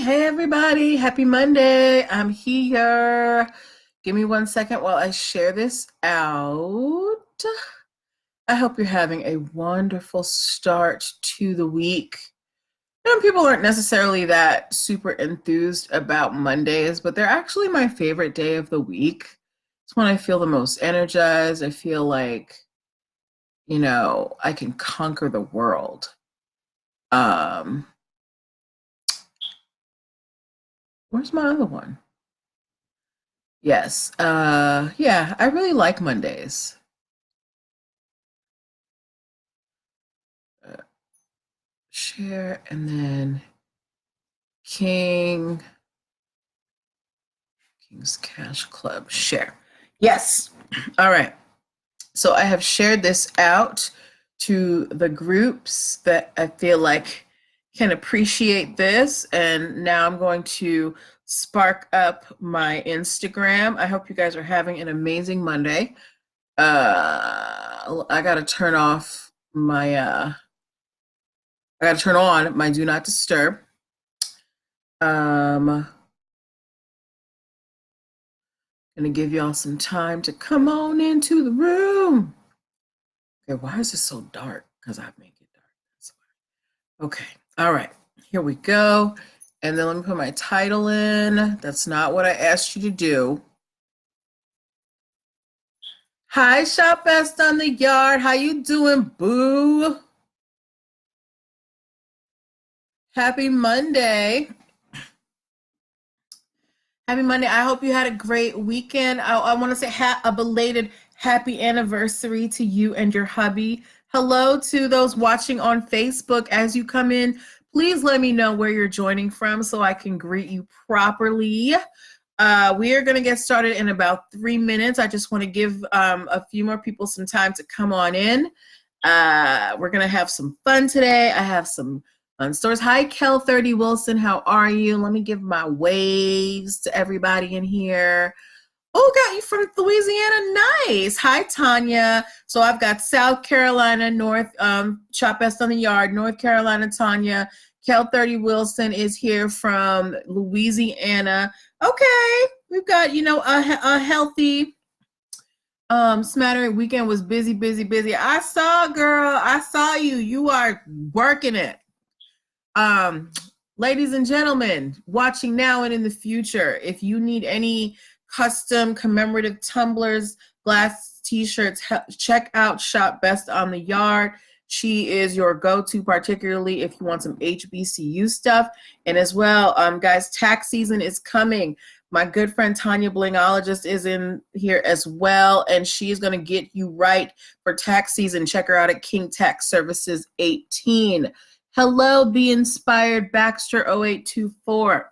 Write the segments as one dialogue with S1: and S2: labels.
S1: Hey everybody, happy Monday. I'm here. Give me 1 second while I share this out. I hope you're having a wonderful start to the week. And people aren't necessarily that super enthused about Mondays, but they're actually my favorite day of the week. It's when I feel the most energized. I feel like, I can conquer the world. Where's my other one? Yes. Yeah, I really like Mondays. Uh, Share and then King's Cash Club share. Yes. All right. So I have shared this out to the groups that I feel like can appreciate this. And now I'm going to spark up my Instagram. I hope you guys are having an amazing Monday. I gotta turn off my I gotta turn on my do not disturb. Gonna give y'all some time to come on into the room. Okay, why is it so dark? Because I make it dark. That's why. Okay, all right, here we go. And then let me put my title in. That's not what I asked you to do. Hi, Shop Best on the Yard. How you doing, boo? Happy Monday. Happy Monday. I hope you had a great weekend. I want to say a belated happy anniversary to you and your hubby. Hello to those watching on Facebook. As you come in, please let me know where you're joining from so I can greet you properly. We are going to get started in about 3 minutes. I just want to give a few more people some time to come on in. We're going to have some fun today. I have some fun stores. Hi, Kel30 Wilson. How are you? Let me give my waves to everybody in here. Oh, got you from Louisiana. Nice. Hi, Tanya. So I've got South Carolina, North, Shop Best on the Yard, North Carolina, Tanya. Kel30 Wilson is here from Louisiana. Okay. We've got, a healthy smattering. Weekend was busy, busy, busy. I saw, girl. I saw you. You are working it. Ladies and gentlemen, watching now and in the future, if you need any custom commemorative tumblers, glass t-shirts, check out Shop Best on the Yard. She is your go-to, particularly if you want some HBCU stuff. And as well, guys, tax season is coming. My good friend Tanya Blingologist is in here as well, and she's going to get you right for tax season. Check her out at King Tax Services 18. Hello, Be Inspired, Baxter 0824.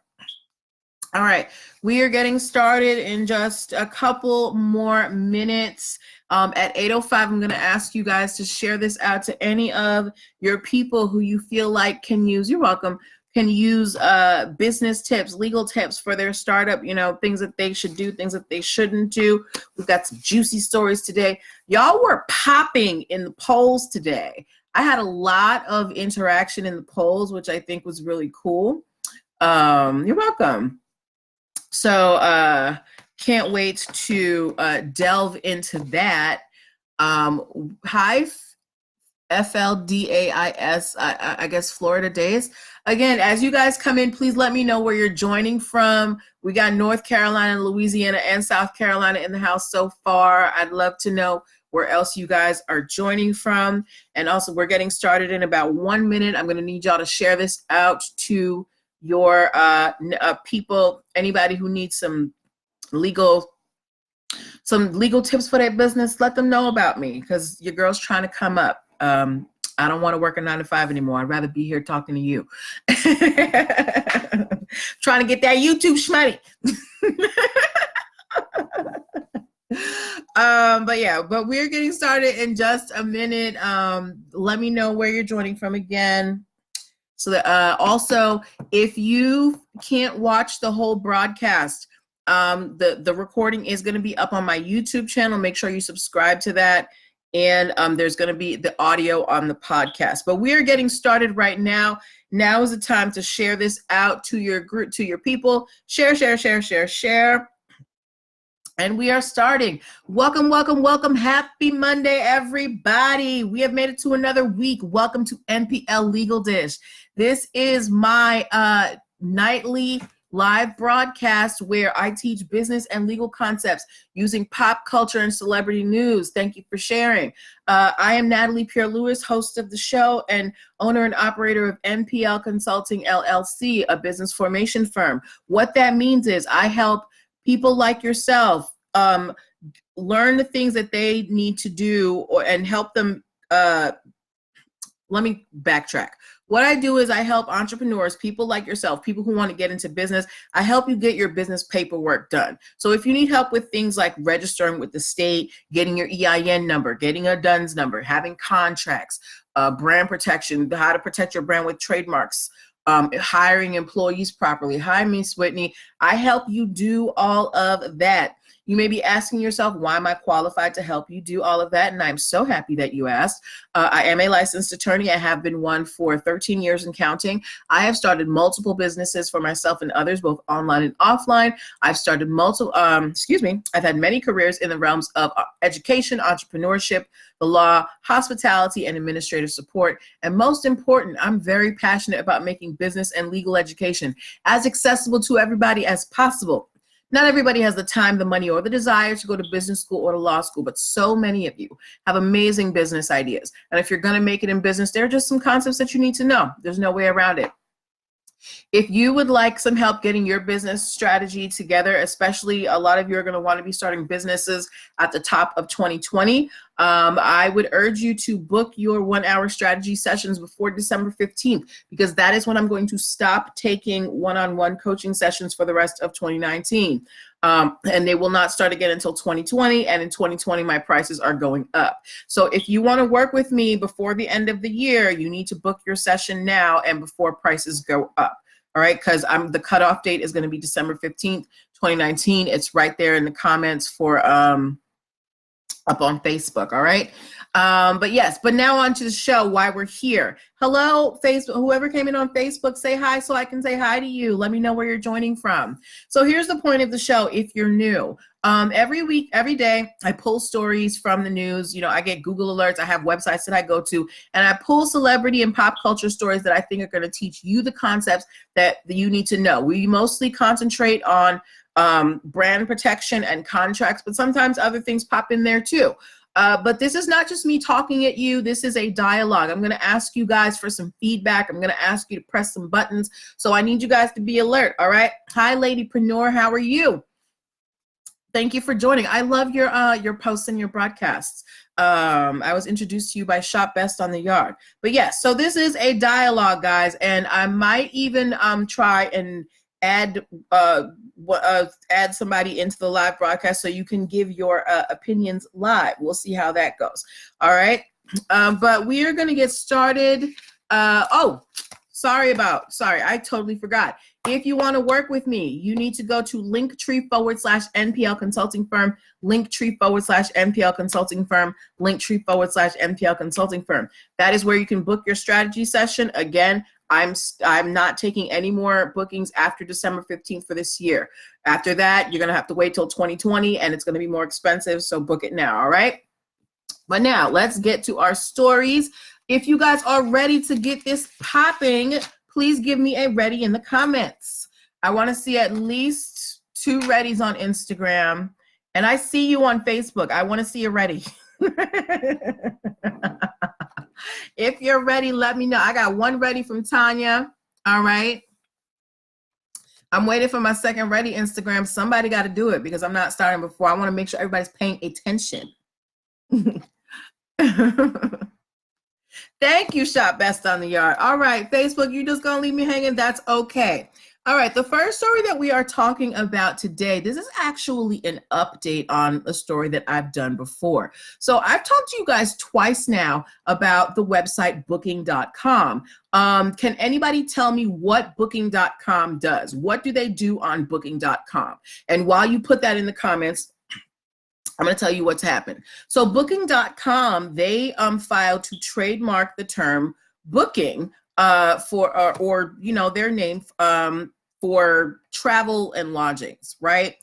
S1: All right, we are getting started in just a couple more minutes. At 8:05, I'm going to ask you guys to share this out to any of your people who you feel like can use, you're welcome, can use business tips, legal tips for their startup, things that they should do, things that they shouldn't do. We've got some juicy stories today. Y'all were popping in the polls today. I had a lot of interaction in the polls, which I think was really cool. You're welcome. So can't wait to delve into that. Hi, FLDAIS, I guess Florida Days. Again, as you guys come in, please let me know where you're joining from. We got North Carolina, Louisiana, and South Carolina in the house so far. I'd love to know where else you guys are joining from. And also, we're getting started in about 1 minute. I'm going to need y'all to share this out to your people, anybody who needs some legal tips for their business. Let them know about me, because your girl's trying to come up. I don't want to work a 9 to 5 anymore. I'd rather be here talking to you. Trying to get that YouTube shmoney. But we're getting started in just a minute. Let me know where you're joining from again. So that also, if you can't watch the whole broadcast, the recording is going to be up on my YouTube channel. Make sure you subscribe to that. and there's going to be the audio on the podcast. But we are getting started right now. Now is the time to share this out to your group, to your people. Share, share, share, share, share. And we are starting. Welcome, welcome, welcome. Happy Monday, everybody. We have made it to another week. Welcome to NPL Legal Dish. This is my nightly live broadcast where I teach business and legal concepts using pop culture and celebrity news. Thank you for sharing. I am Natalie Pierre-Lewis, host of the show and owner and operator of NPL Consulting LLC, a business formation firm. What that means is I help people like yourself learn the things that they need to do and help them. Let me backtrack. What I do is I help entrepreneurs, people like yourself, people who want to get into business. I help you get your business paperwork done. So if you need help with things like registering with the state, getting your EIN number, getting a DUNS number, having contracts, brand protection, how to protect your brand with trademarks, hiring employees properly. Hi, Miss Whitney. I help you do all of that. You may be asking yourself, why am I qualified to help you do all of that? And I'm so happy that you asked. I am a licensed attorney. I have been one for 13 years and counting. I have started multiple businesses for myself and others, both online and offline. I've started I've had many careers in the realms of education, entrepreneurship, the law, hospitality, and administrative support. And most important, I'm very passionate about making business and legal education as accessible to everybody as possible. Not everybody has the time, the money, or the desire to go to business school or to law school, but so many of you have amazing business ideas. And if you're going to make it in business, there are just some concepts that you need to know. There's no way around it. If you would like some help getting your business strategy together, especially a lot of you are going to want to be starting businesses at the top of 2020, I would urge you to book your 1-hour strategy sessions before December 15th, because that is when I'm going to stop taking one-on-one coaching sessions for the rest of 2019. And they will not start again until 2020. And in 2020, my prices are going up. So if you want to work with me before the end of the year, you need to book your session now and before prices go up. All right, because the cutoff date is going to be December 15th, 2019. It's right there in the comments for up on Facebook. All right. But now on to the show, why we're here. Hello, Facebook. Whoever came in on Facebook, say hi so I can say hi to you. Let me know where you're joining from. So here's the point of the show if you're new. Every week, every day, I pull stories from the news. You know, I get Google alerts. I have websites that I go to, and I pull celebrity and pop culture stories that I think are going to teach you the concepts that you need to know. We mostly concentrate on brand protection and contracts, but sometimes other things pop in there too. But this is not just me talking at you. This is a dialogue. I'm going to ask you guys for some feedback. I'm going to ask you to press some buttons. So I need you guys to be alert. All right. Hi, Ladypreneur. How are you? Thank you for joining. I love your posts and your broadcasts. I was introduced to you by Shop Best on the Yard. But yes, so this is a dialogue, guys, and I might even try and add somebody into the live broadcast so you can give your opinions live. We'll see how that goes. All right. But we are going to get started. Sorry, I totally forgot. If you want to work with me, you need to go to linktr.ee/NPL Consulting Firm, linktr.ee/NPL Consulting Firm, linktr.ee/NPL Consulting Firm. That is where you can book your strategy session. Again, I'm not taking any more bookings after December 15th for this year. After that, you're going to have to wait till 2020 and it's going to be more expensive. So book it now. All right. But now let's get to our stories. If you guys are ready to get this popping, please give me a ready in the comments. I want to see at least 2 readies on Instagram. And I see you on Facebook. I want to see you ready. If you're ready, let me know. I got 1 ready from Tanya. All right. I'm waiting for my second ready Instagram. Somebody got to do it because I'm not starting before. I want to make sure everybody's paying attention. Thank you, Shop Best on the Yard. All right, Facebook, you just gonna leave me hanging? That's okay. All right, the first story that we are talking about today, this is actually an update on a story that I've done before. So I've talked to you guys twice now about the website booking.com. Can anybody tell me what booking.com does? What do they do on booking.com? And while you put that in the comments, I'm going to tell you what's happened. So booking.com, they filed to trademark the term booking or you know, their name for travel and lodgings, right?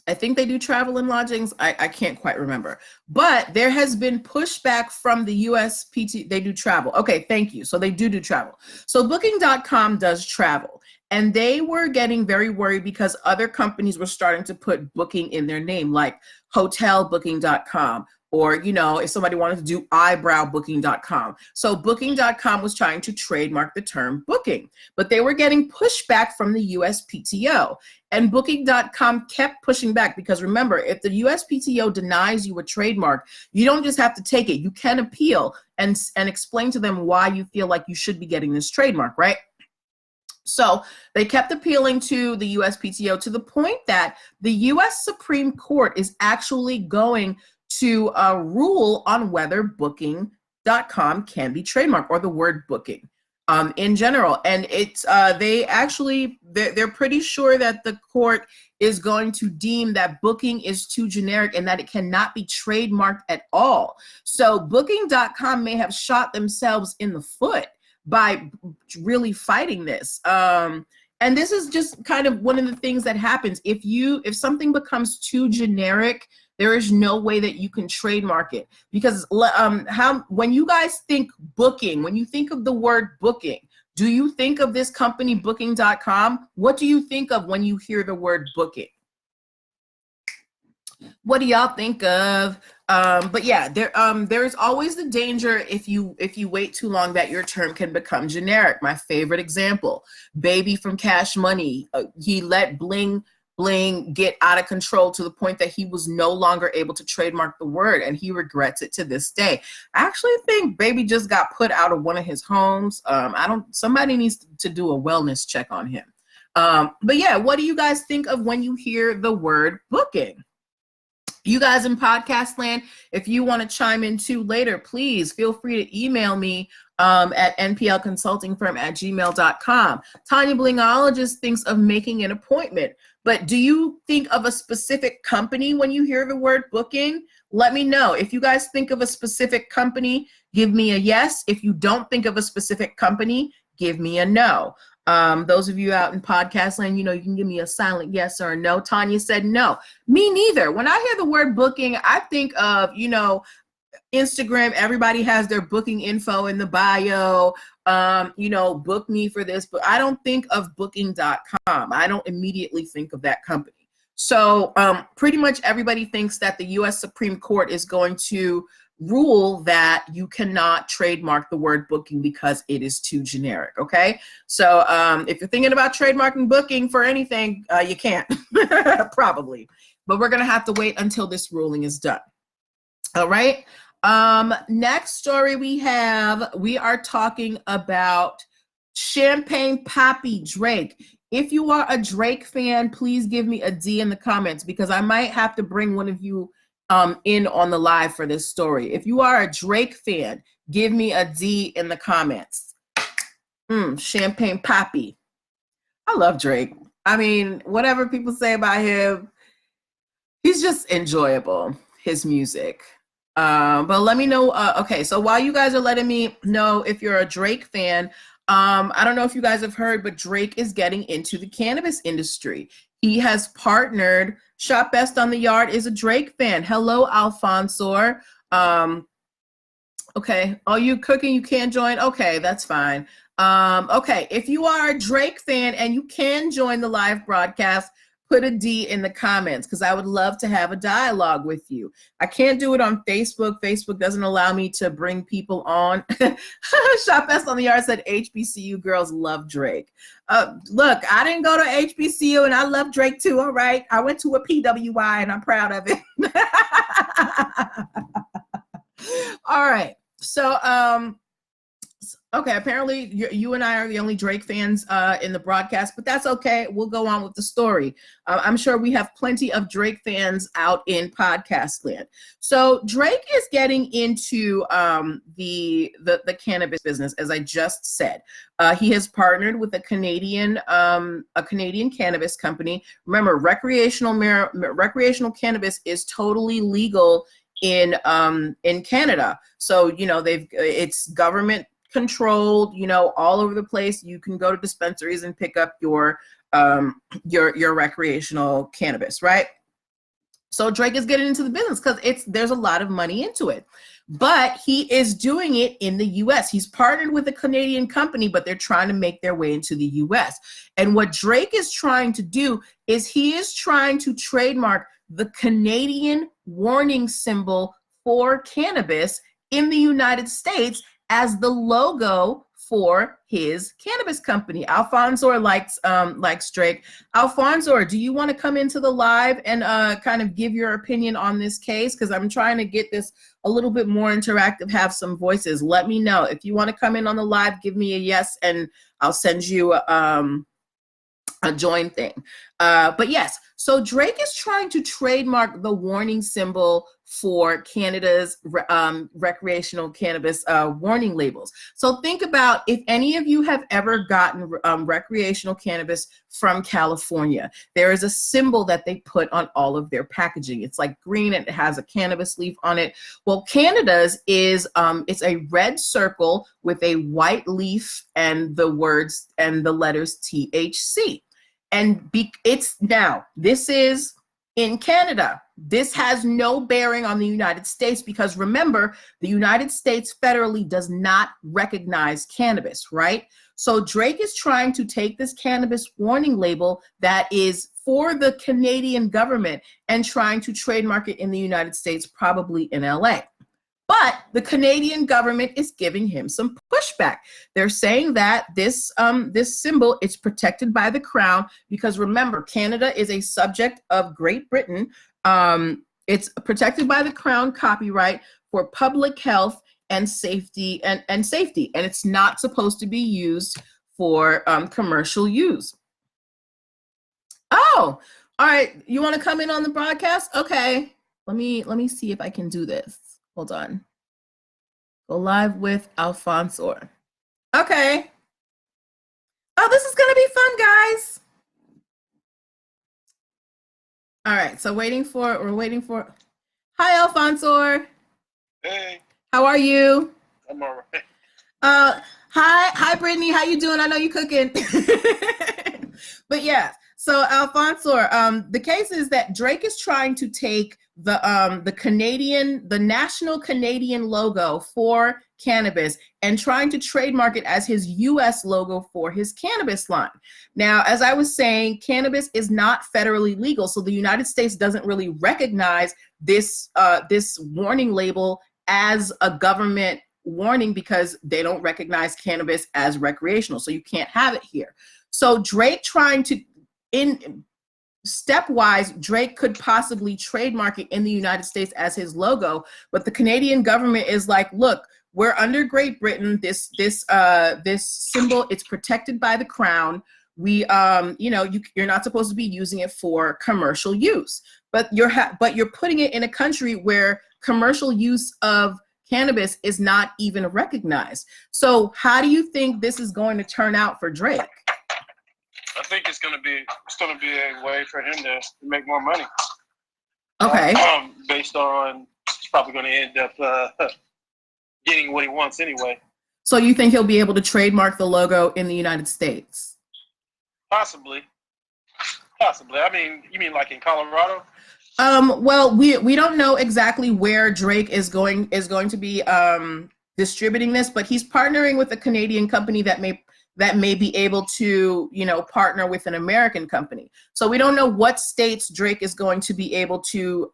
S1: I think they do travel and lodgings. I can't quite remember. But there has been pushback from the USPTO. They do travel. Okay, thank you. So they do travel. So booking.com does travel. And they were getting very worried because other companies were starting to put booking in their name, like hotelbooking.com, or, you know, if somebody wanted to do eyebrowbooking.com. So booking.com was trying to trademark the term booking, but they were getting pushback from the USPTO. And booking.com kept pushing back because remember, if the USPTO denies you a trademark, you don't just have to take it. You can appeal and explain to them why you feel like you should be getting this trademark, right? So they kept appealing to the USPTO to the point that the US Supreme Court is actually going to rule on whether booking.com can be trademarked, or the word booking in general. And it's they're pretty sure that the court is going to deem that booking is too generic and that it cannot be trademarked at all. So booking.com may have shot themselves in the foot by really fighting this. And this is just kind of one of the things that happens. If something becomes too generic, there is no way that you can trademark it. Because when you guys think booking, when you think of the word booking, do you think of this company booking.com? What do you think of when you hear the word booking? What do y'all think of? But yeah, there's always the danger if you wait too long that your term can become generic. My favorite example, Baby from Cash Money. He let bling get out of control to the point that he was no longer able to trademark the word, and he regrets it to this day. I actually think Baby just got put out of one of his homes. Somebody needs to do a wellness check on him. But yeah, what do you guys think of when you hear the word booking? You guys in podcast land, if you want to chime in too later, please feel free to email me at nplconsultingfirm@gmail.com. Tanya Blingologist thinks of making an appointment, but do you think of a specific company when you hear the word booking? Let me know. If you guys think of a specific company, give me a yes. If you don't think of a specific company, give me a no. Those of you out in podcast land, you know, you can give me a silent yes or a no. Tanya said no. Me neither. When I hear the word booking, I think of, you know, Instagram. Everybody has their booking info in the bio. You know, book me for this, but I don't think of booking.com. I don't immediately think of that company. So pretty much everybody thinks that the US Supreme Court is going to rule that you cannot trademark the word booking because it is too generic. Okay, so if you're thinking about trademarking booking for anything, you can't probably, but we're gonna have to wait until this ruling is done. All right, next story we are talking about Champagne Papi Drake. If you are a Drake fan, please give me a D in the comments, because I might have to bring one of you in on the live for this story. If you are a Drake fan, give me a D in the comments. Champagne Papi. I love Drake. I mean, whatever people say about him, he's just enjoyable, his music. But let me know. Okay, so while you guys are letting me know if you're a Drake fan, I don't know if you guys have heard, but Drake is getting into the cannabis industry. He has partnered. Shop Best on the Yard is a Drake fan. Hello, Alfonso. Okay. Oh, you cooking? You can't join? Okay, that's fine. Okay, if you are a Drake fan and you can join the live broadcast, put a D in the comments, because I would love to have a dialogue with you. I can't do it on Facebook. Facebook doesn't allow me to bring people on. Shop Best on the Yard said HBCU girls love Drake. Look, I didn't go to HBCU and I love Drake too, all right? I went to a PWI and I'm proud of it. All right, so Okay, apparently you and I are the only Drake fans in the broadcast, but that's okay. We'll go on with the story. I'm sure we have plenty of Drake fans out in podcast land. So Drake is getting into the cannabis business, as I just said. He has partnered with a Canadian cannabis company. Remember, recreational cannabis is totally legal in Canada. So it's government controlled, all over the place. You can go to dispensaries and pick up your recreational cannabis, right? So Drake is getting into the business because there's a lot of money into it. But he is doing it in the US. He's partnered with a Canadian company, but they're trying to make their way into the US. And what Drake is trying to do is he is trying to trademark the Canadian warning symbol for cannabis in the United States as the logo for his cannabis company. Alfonso likes Drake. Alfonso, do you want to come into the live and kind of give your opinion on this case? Because I'm trying to get this a little bit more interactive, have some voices. Let me know. If you want to come in on the live, give me a yes, and I'll send you a join thing. But yes, so Drake is trying to trademark the warning symbol for Canada's recreational cannabis warning labels. So think about if any of you have ever gotten recreational cannabis from California. There is a symbol that they put on all of their packaging. It's like green and it has a cannabis leaf on it. Well, Canada's is it's a red circle with a white leaf and the words and the letters THC. And this is in Canada. This has no bearing on the United States because remember, the United States federally does not recognize cannabis, right? So Drake is trying to take this cannabis warning label that is for the Canadian government and trying to trademark it in the United States, probably in LA. But the Canadian government is giving him some pushback. They're saying that this symbol is protected by the Crown because remember, Canada is a subject of Great Britain. It's protected by the Crown copyright for public health and safety, and it's not supposed to be used for commercial use. Oh, all right. You want to come in on the broadcast? Okay. Let me see if I can do this. Hold on. Go live with Alfonso. Okay. Oh, this is gonna be fun, guys. All right, so we're waiting for. Hi, Alfonso.
S2: Hey.
S1: How are you?
S2: I'm all right.
S1: Hi, Brittany. How you doing? I know you cooking. But yeah, so Alfonso, the case is that Drake is trying to take the national Canadian logo for cannabis and trying to trademark it as his US logo for his cannabis line. Now, as I was saying, cannabis is not federally legal, so the United States doesn't really recognize this warning label as a government warning because they don't recognize cannabis as recreational, so you can't have it here. So Drake trying to, stepwise, Drake could possibly trademark it in the United States as his logo, but the Canadian government is like, look, we're under Great Britain. This symbol, it's protected by the Crown. We, you're not supposed to be using it for commercial use, but you're putting it in a country where commercial use of cannabis is not even recognized. So how do you think this is going to turn out for Drake?
S2: I think it's gonna be a way for him to make more money.
S1: Okay.
S2: Based on he's probably gonna end up getting what he wants anyway.
S1: So you think he'll be able to trademark the logo in the United States?
S2: Possibly. I mean, you mean like in Colorado?
S1: Well, we don't know exactly where Drake is going to be distributing this, but he's partnering with a Canadian company that may be able to, partner with an American company. So we don't know what states Drake is going to be able to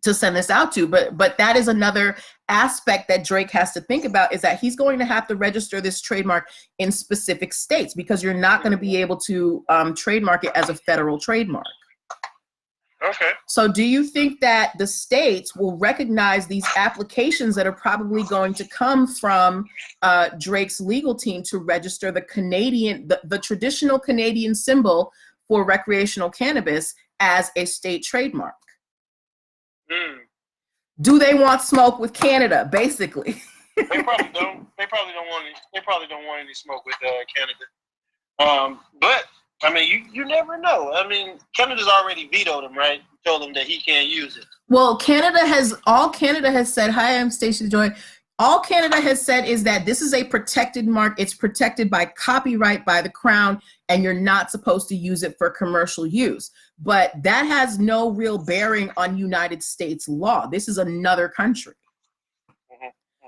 S1: send this out to, but that is another aspect that Drake has to think about, is that he's going to have to register this trademark in specific states because you're not going to be able to trademark it as a federal trademark.
S2: Okay.
S1: So do you think that the states will recognize these applications that are probably going to come from Drake's legal team to register the the traditional Canadian symbol for recreational cannabis as a state trademark? Do they want smoke with Canada, basically?
S2: They probably don't. They probably don't want any. They probably don't want any smoke with Canada. But I mean, you never know. I mean, Canada's already vetoed him, right? Told him that he can't use it.
S1: Well, all Canada has said. Hi, I'm Stacia Joy. All Canada has said is that this is a protected mark. It's protected by copyright by the Crown, and you're not supposed to use it for commercial use. But that has no real bearing on United States law. This is another country.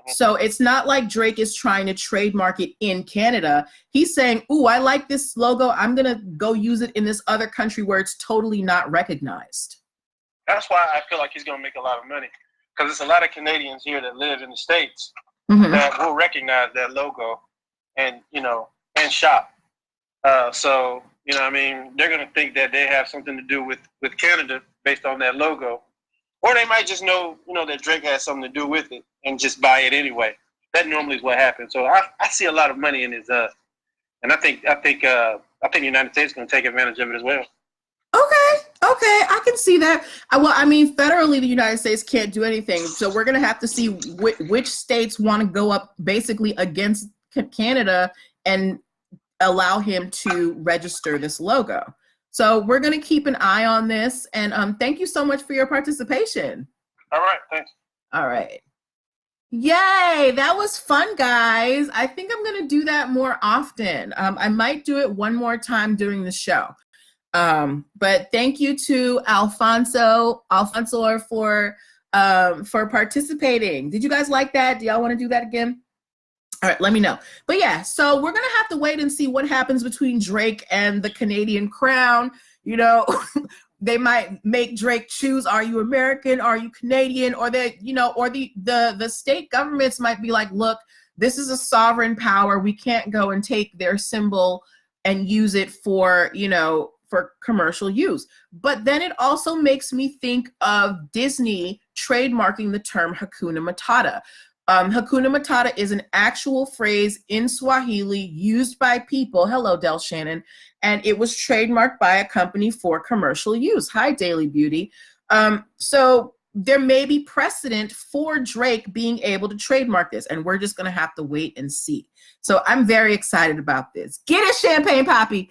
S1: So it's not like Drake is trying to trademark it in Canada. He's saying, ooh, I like this logo. I'm going to go use it in this other country where it's totally not recognized.
S2: That's why I feel like he's going to make a lot of money. Because there's a lot of Canadians here that live in the States that will recognize that logo and, and shop. So, I mean, they're going to think that they have something to do with Canada based on that logo. Or they might just know, that Drake has something to do with it and just buy it anyway. That normally is what happens. So I see a lot of money in his, and I think the United States is going to take advantage of it as well.
S1: Okay, I can see that. Well, I mean, federally, the United States can't do anything. So we're going to have to see which states want to go up basically against Canada and allow him to register this logo. So we're going to keep an eye on this. And thank you so much for your participation.
S2: All right, thanks.
S1: All right. Yay, that was fun, guys. I think I'm going to do that more often. I might do it one more time during the show. But thank you to Alfonso for participating. Did you guys like that? Do y'all want to do that again? All right, let me know. But yeah, so we're going to have to wait and see what happens between Drake and the Canadian Crown. They might make Drake choose, are you American? Are you Canadian? Or the state governments might be like, look, this is a sovereign power. We can't go and take their symbol and use it for commercial use. But then it also makes me think of Disney trademarking the term Hakuna Matata. Hakuna Matata is an actual phrase in Swahili used by people. Hello, Del Shannon. And it was trademarked by a company for commercial use. Hi, Daily Beauty. So there may be precedent for Drake being able to trademark this, and we're just going to have to wait and see. So I'm very excited about this. Get it, Champagne Poppy.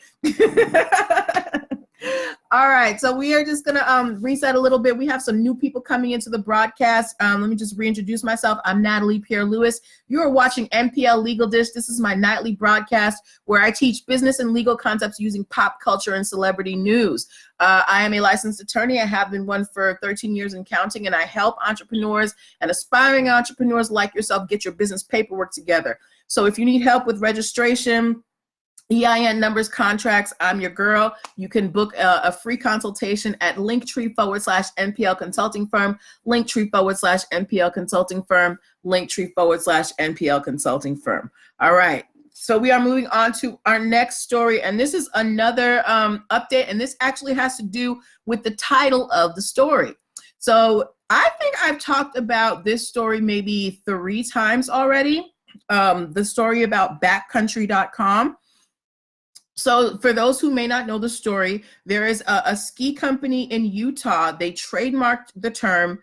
S1: All right, so we are just gonna reset a little bit. We have some new people coming into the broadcast. Let me just reintroduce myself. I'm Natalie Pierre-Lewis. You are watching NPL Legal Dish. This is my nightly broadcast where I teach business and legal concepts using pop culture and celebrity news. I am a licensed attorney. I have been one for 13 years and counting, and I help entrepreneurs and aspiring entrepreneurs like yourself get your business paperwork together. So if you need help with registration, EIN numbers, contracts, I'm your girl. You can book a free consultation at linktr.ee/NPL Consulting Firm, linktr.ee/NPL Consulting Firm, linktr.ee/NPL Consulting Firm. All right. So we are moving on to our next story, and this is another update, and this actually has to do with the title of the story. So I think I've talked about this story maybe 3 times already, the story about backcountry.com. So for those who may not know the story, there is a ski company in Utah. They trademarked the term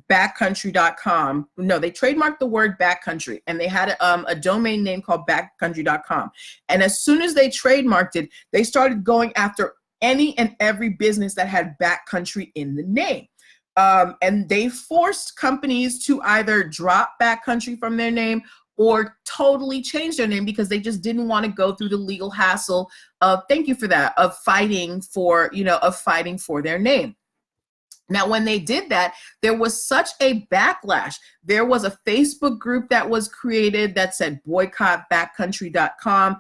S1: backcountry.com. No, they trademarked the word backcountry, and they had a domain name called backcountry.com. And as soon as they trademarked it, they started going after any and every business that had backcountry in the name. And they forced companies to either drop backcountry from their name or totally change their name because they just didn't want to go through the legal hassle of, thank you for that, of fighting for their name. Now, when they did that, there was such a backlash. There was a Facebook group that was created that said boycott backcountry.com.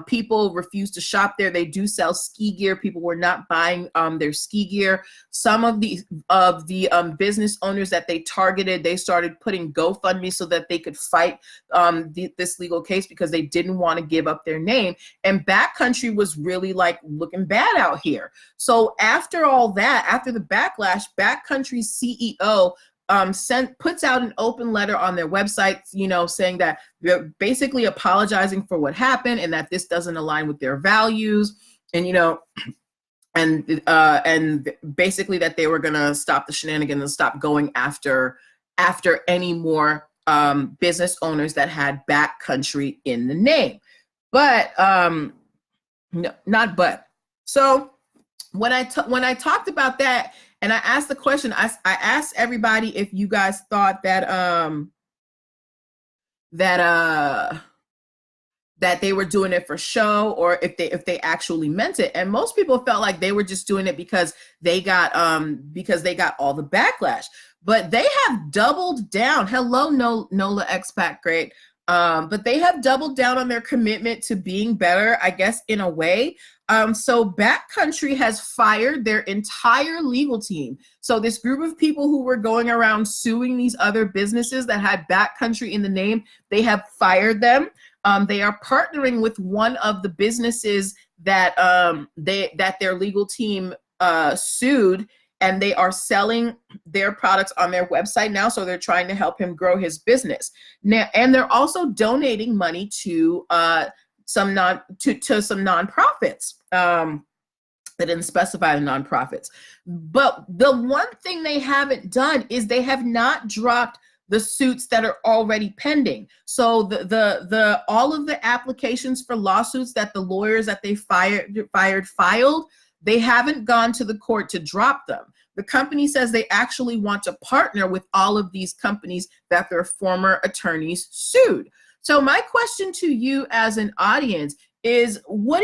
S1: People refused to shop there. They do sell ski gear. People were not buying their ski gear. Some of the business owners that they targeted, they started putting GoFundMe so that they could fight this legal case because they didn't want to give up their name. And Backcountry was really like looking bad out here. So after all that, after the backlash, Backcountry's CEO puts out an open letter on their website, saying that they're basically apologizing for what happened and that this doesn't align with their values, and and basically that they were gonna stop the shenanigans and stop going after any more business owners that had Backcountry in the name. But no, not but. So when I talked about that, and I asked the question, I asked everybody if you guys thought that that they were doing it for show, or if they actually meant it. And most people felt like they were just doing it because they got all the backlash. But they have doubled down. Hello, Nola Expat, great. But they have doubled down on their commitment to being better, I guess, in a way. So Backcountry has fired their entire legal team. So this group of people who were going around suing these other businesses that had Backcountry in the name, they have fired them. They are partnering with one of the businesses that their legal team sued, and they are selling their products on their website now. So they're trying to help him grow his business now, and they're also donating money to some nonprofits. They didn't specify the nonprofits, but the one thing they haven't done is they have not dropped the suits that are already pending. So the all of the applications for lawsuits that the lawyers that they filed, they haven't gone to the court to drop them. The company says they actually want to partner with all of these companies that their former attorneys sued. So my question to you as an audience is, what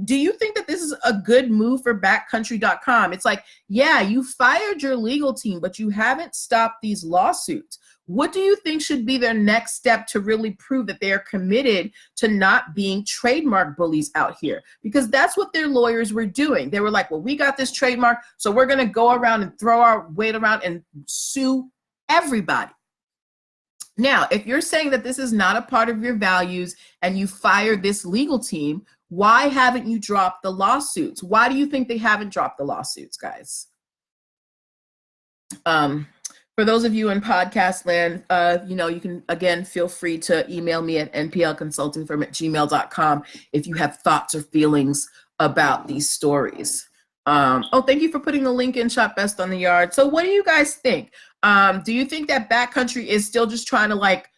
S1: do you think that this is a good move for backcountry.com? It's like, yeah, you fired your legal team, but you haven't stopped these lawsuits. What do you think should be their next step to really prove that they are committed to not being trademark bullies out here? Because that's what their lawyers were doing. They were like, well, we got this trademark, so we're going to go around and throw our weight around and sue everybody. Now, if you're saying that this is not a part of your values and you fired this legal team, why haven't you dropped the lawsuits? Why do you think they haven't dropped the lawsuits, guys? For those of you in podcast land, you can, again, feel free to email me at nplconsultingfirm@gmail.com if you have thoughts or feelings about these stories. Thank you for putting the link in, Shop Best on the Yard. So what do you guys think? Do you think that Backcountry is still just trying to like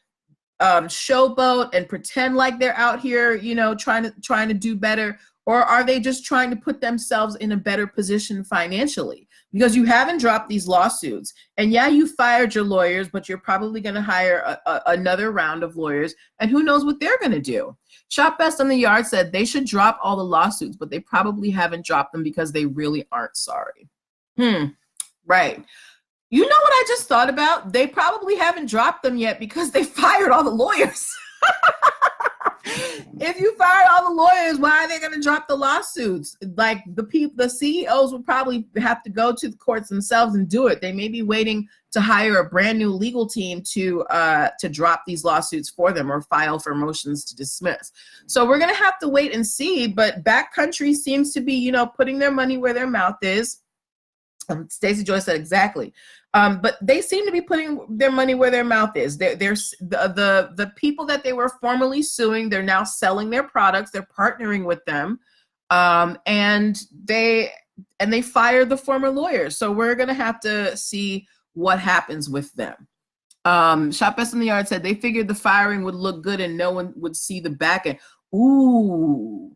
S1: showboat and pretend like they're out here, trying to do better? Or are they just trying to put themselves in a better position financially? Because you haven't dropped these lawsuits. And yeah, you fired your lawyers, but you're probably going to hire another round of lawyers. And who knows what they're going to do? Shop Best on the Yard said they should drop all the lawsuits, but they probably haven't dropped them because they really aren't sorry. Right. You know what I just thought about? They probably haven't dropped them yet because they fired all the lawyers. If you fired all the lawyers, why are they going to drop the lawsuits? Like the CEOs would probably have to go to the courts themselves and do it. They may be waiting to hire a brand new legal team to drop these lawsuits for them or file for motions to dismiss. So we're going to have to wait and see. But Backcountry seems to be, putting their money where their mouth is. Stacey Joyce said exactly. But they seem to be putting their money where their mouth is. The people that they were formerly suing, they're now selling their products. They're partnering with them, and they fired the former lawyers. So we're gonna have to see what happens with them. Shop Best in the Yard said they figured the firing would look good and no one would see the back end. Ooh,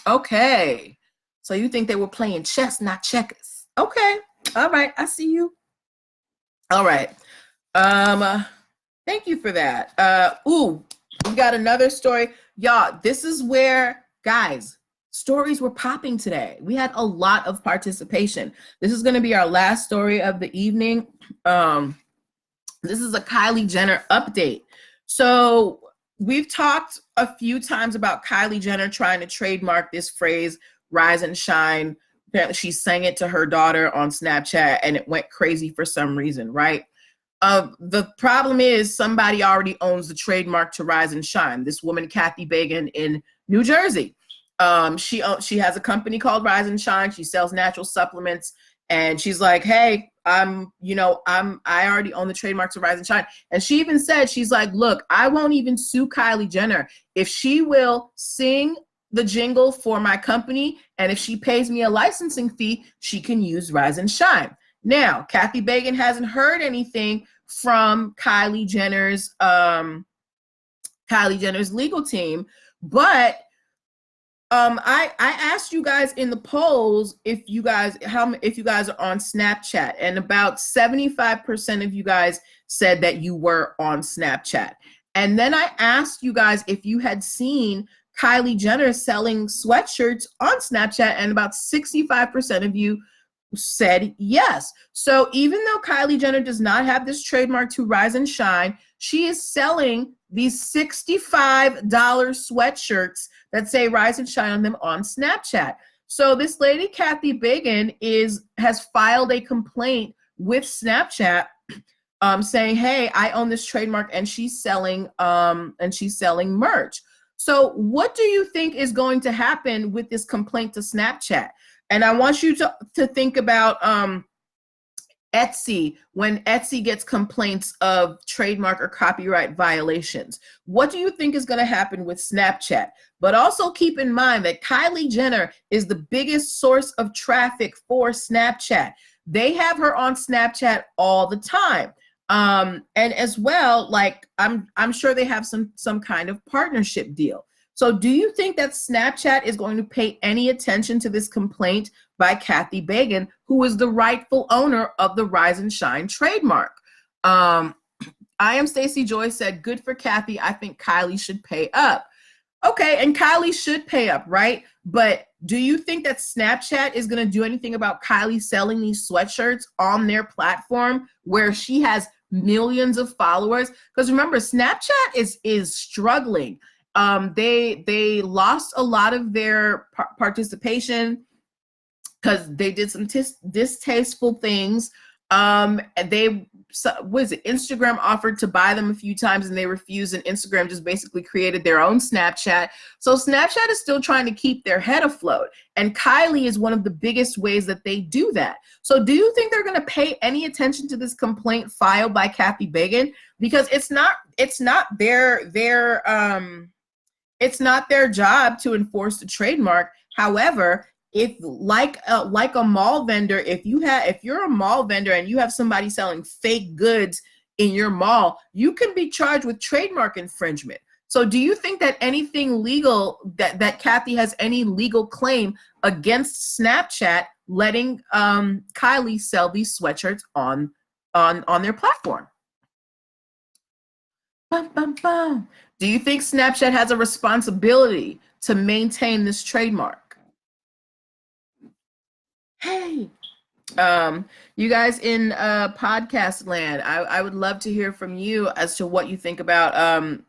S1: okay. So you think they were playing chess, not checkers? Okay. All right. I see you. All right. Thank you for that. We got another story. Y'all, this is where, guys, stories were popping today. We had a lot of participation. This is going to be our last story of the evening. This is a Kylie Jenner update. So we've talked a few times about Kylie Jenner trying to trademark this phrase, rise and shine. Apparently she sang it to her daughter on Snapchat and it went crazy for some reason, right? The problem is somebody already owns the trademark to rise and shine. This woman, Kathy Bagan in New Jersey. She has a company called Rise and Shine. She sells natural supplements. And she's like, hey, I already own the trademark to Rise and Shine. And she even said, she's like, look, I won't even sue Kylie Jenner if she will sing the jingle for my company. And if she pays me a licensing fee, she can use Rise and Shine. Now, Kathy Bagan hasn't heard anything from Kylie Jenner's legal team, but I asked you guys in the polls if you guys are on Snapchat, and about 75% of you guys said that you were on Snapchat. And then I asked you guys if you had seen Kylie Jenner selling sweatshirts on Snapchat, and about 65% of you said yes. So even though Kylie Jenner does not have this trademark to Rise and Shine, she is selling these $65 sweatshirts that say Rise and Shine on them on Snapchat. So this lady, Kathy Bagan, has filed a complaint with Snapchat saying, hey, I own this trademark, and she's selling merch. So what do you think is going to happen with this complaint to Snapchat? And I want you to think about Etsy, when Etsy gets complaints of trademark or copyright violations. What do you think is going to happen with Snapchat? But also keep in mind that Kylie Jenner is the biggest source of traffic for Snapchat. They have her on Snapchat all the time. And as well, like I'm sure they have some kind of partnership deal. So do you think that Snapchat is going to pay any attention to this complaint by Kathy Bagan, who is the rightful owner of the Rise and Shine trademark? I Am Stacey Joy said, good for Kathy. I think Kylie should pay up. Okay, and Kylie should pay up, right? But do you think that Snapchat is going to do anything about Kylie selling these sweatshirts on their platform where she has millions of followers? Because remember, Snapchat is struggling. They lost a lot of their participation because they did some distasteful things. Instagram offered to buy them a few times and they refused, and Instagram just basically created their own Snapchat. So Snapchat is still trying to keep their head afloat, and Kylie is one of the biggest ways that they do that. So do you think they're going to pay any attention to this complaint filed by Kathy Bagan? Because it's not their job to enforce the trademark. However, if like a mall vendor, if you're a mall vendor and you have somebody selling fake goods in your mall, you can be charged with trademark infringement. So do you think that anything legal, that Kathy has any legal claim against Snapchat letting Kylie sell these sweatshirts on their platform? Bum, bum, bum. Do you think Snapchat has a responsibility to maintain this trademark? Hey, you guys in podcast land, I would love to hear from you as to what you think about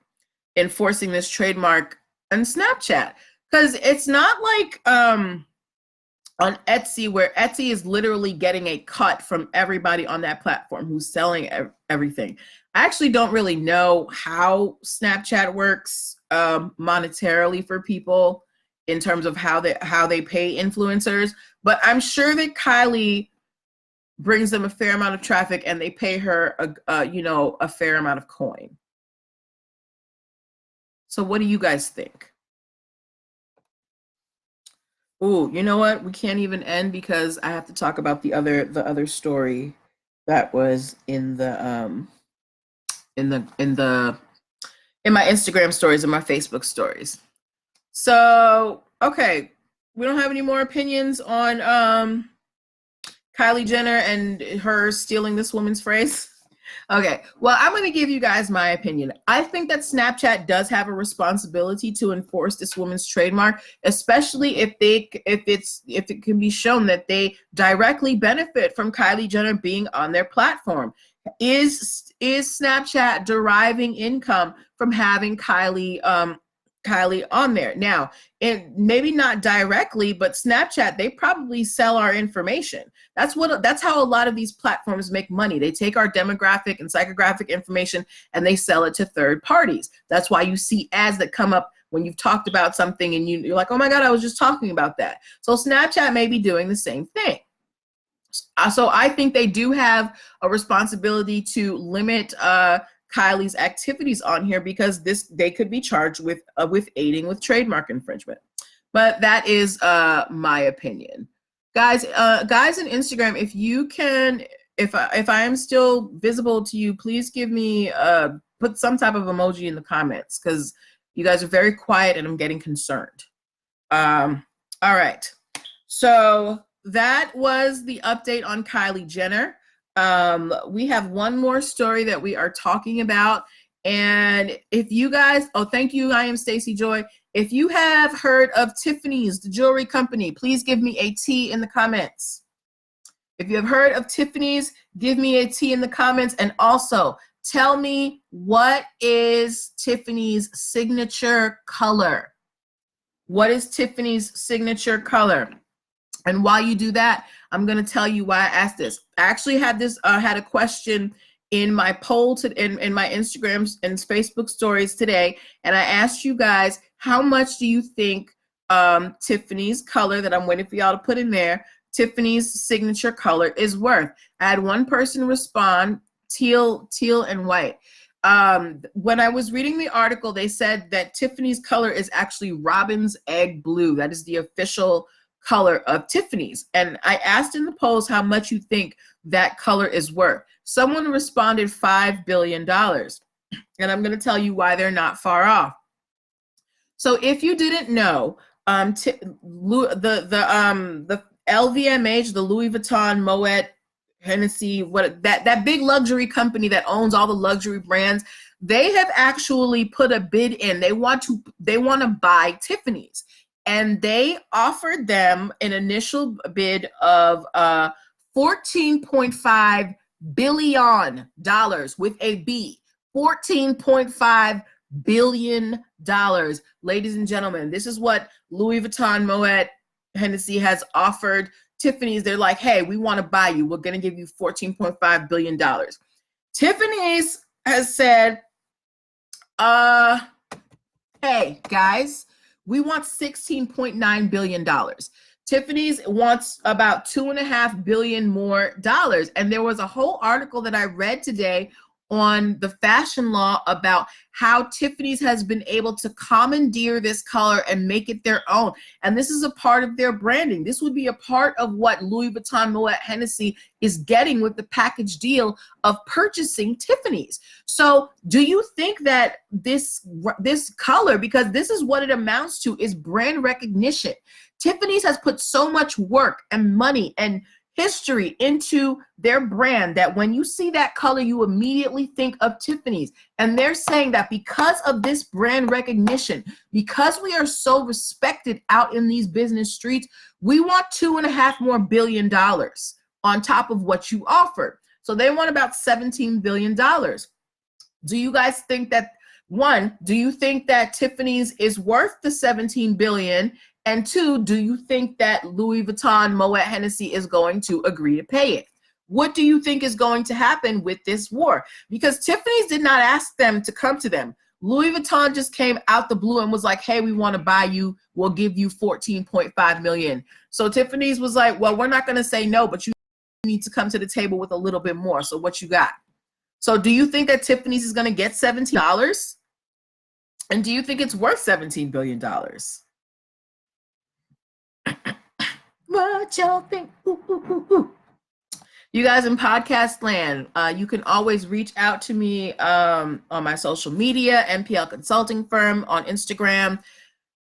S1: enforcing this trademark on Snapchat. Because it's not like on Etsy, where Etsy is literally getting a cut from everybody on that platform who's selling everything. I actually don't really know how Snapchat works monetarily for people in terms of how they pay influencers, but I'm sure that Kylie brings them a fair amount of traffic and they pay her a fair amount of coin. So what do you guys think? Ooh, you know what? We can't even end because I have to talk about the other story that was in my Instagram stories and my Facebook stories. So, okay, we don't have any more opinions on Kylie Jenner and her stealing this woman's phrase. Okay, well, I'm going to give you guys my opinion. I think that Snapchat does have a responsibility to enforce this woman's trademark, especially if it can be shown that they directly benefit from Kylie Jenner being on their platform. Is Snapchat deriving income from having Kylie on there? Now, and maybe not directly, but Snapchat, they probably sell our information. That's how a lot of these platforms make money. They take our demographic and psychographic information and they sell it to third parties. That's why you see ads that come up when you've talked about something and you're like, oh my God, I was just talking about that. So Snapchat may be doing the same thing. So I think they do have a responsibility to limit Kylie's activities on here, because they could be charged with aiding with trademark infringement. But that is my opinion, guys. Guys on Instagram, if you can, if I am still visible to you, please give me put some type of emoji in the comments, because you guys are very quiet and I'm getting concerned. All right, so that was the update on Kylie Jenner. We have one more story that we are talking about. And if you guys, oh, thank you. I am Stacey Joy. If you have heard of Tiffany's, the jewelry company, please give me a T in the comments. If you have heard of Tiffany's, give me a T in the comments. And also tell me, what is Tiffany's signature color? What is Tiffany's signature color? And while you do that, I'm going to tell you why I asked this. I actually had this had a question in my poll in my Instagram and Facebook stories today, and I asked you guys, how much do you think Tiffany's color that I'm waiting for y'all to put in there, Tiffany's signature color, is worth? I had one person respond, teal and white. When I was reading the article, they said that Tiffany's color is actually robin's egg blue. That is the official color of Tiffany's. And I asked in the polls how much you think that color is worth. Someone responded $5 billion. And I'm going to tell you why they're not far off. So if you didn't know, the LVMH, the Louis Vuitton, Moet, Hennessy, that big luxury company that owns all the luxury brands, they have actually put a bid in. They want to buy Tiffany's. And they offered them an initial bid of $14.5 billion with a B. $14.5 billion. Ladies and gentlemen, this is what Louis Vuitton, Moet, Hennessy has offered Tiffany's. They're like, hey, we want to buy you. We're going to give you $14.5 billion. Tiffany's has said, hey, guys, we want $16.9 billion. Tiffany's wants about $2.5 billion more dollars. And there was a whole article that I read today on the fashion law about how Tiffany's has been able to commandeer this color and make it their own. And this is a part of their branding. This would be a part of what Louis Vuitton, Moet, Hennessy is getting with the package deal of purchasing Tiffany's. So do you think that this color, because this is what it amounts to, is brand recognition? Tiffany's has put so much work and money and history into their brand that when you see that color, you immediately think of Tiffany's. And they're saying that because of this brand recognition, because we are so respected out in these business streets, we want $2.5 billion more on top of what you offered. So they want about $17 billion. Do you guys think that, one, do you think that Tiffany's is worth the $17 billion? And two, do you think that Louis Vuitton, Moet, Hennessy is going to agree to pay it? What do you think is going to happen with this war? Because Tiffany's did not ask them to come to them. Louis Vuitton just came out the blue and was like, hey, we want to buy you. We'll give you $14.5 million. So Tiffany's was like, well, we're not going to say no, but you need to come to the table with a little bit more. So what you got? So do you think that Tiffany's is going to get $17? And do you think it's worth $17 billion? What y'all think? Ooh, ooh, ooh, ooh. You guys in podcast land, you can always reach out to me on my social media, NPL Consulting Firm on Instagram,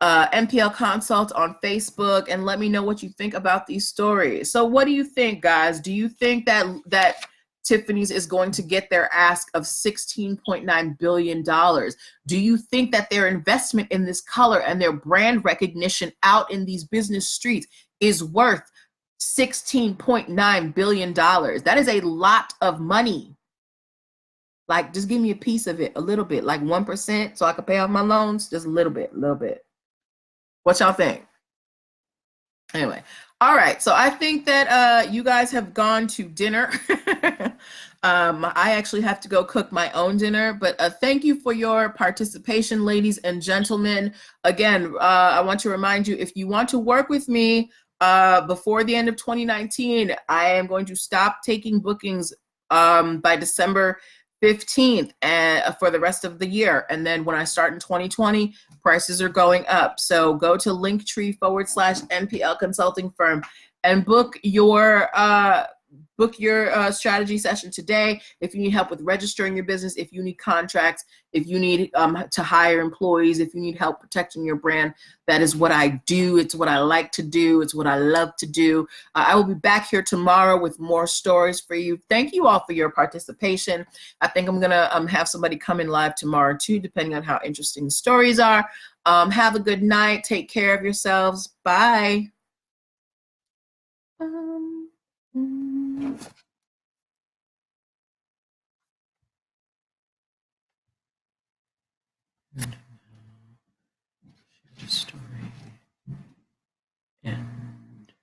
S1: NPL Consult on Facebook, and let me know what you think about these stories. So what do you think, guys? Do you think that Tiffany's is going to get their ask of $16.9 billion? Do you think that their investment in this color and their brand recognition out in these business streets is worth $16.9 billion? That is a lot of money. Like, just give me a piece of it, a little bit, like 1%, so I can pay off my loans. Just a little bit, a little bit. What y'all think? Anyway, all right. So I think that you guys have gone to dinner. I actually have to go cook my own dinner, but thank you for your participation, ladies and gentlemen. Again, I want to remind you, if you want to work with me before the end of 2019, I am going to stop taking bookings by December 15th and for the rest of the year. And then when I start in 2020, prices are going up. So go to linktr.ee/NPL consulting firm and book your strategy session today. If you need help with registering your business, if you need contracts, if you need to hire employees, if you need help protecting your brand, that is what I do. It's what I like to do. It's what I love to do. I will be back here tomorrow with more stories for you. Thank you all for your participation. I think I'm gonna have somebody come in live tomorrow too, depending on how interesting the stories are. Have a good night. Take care of yourselves. Bye.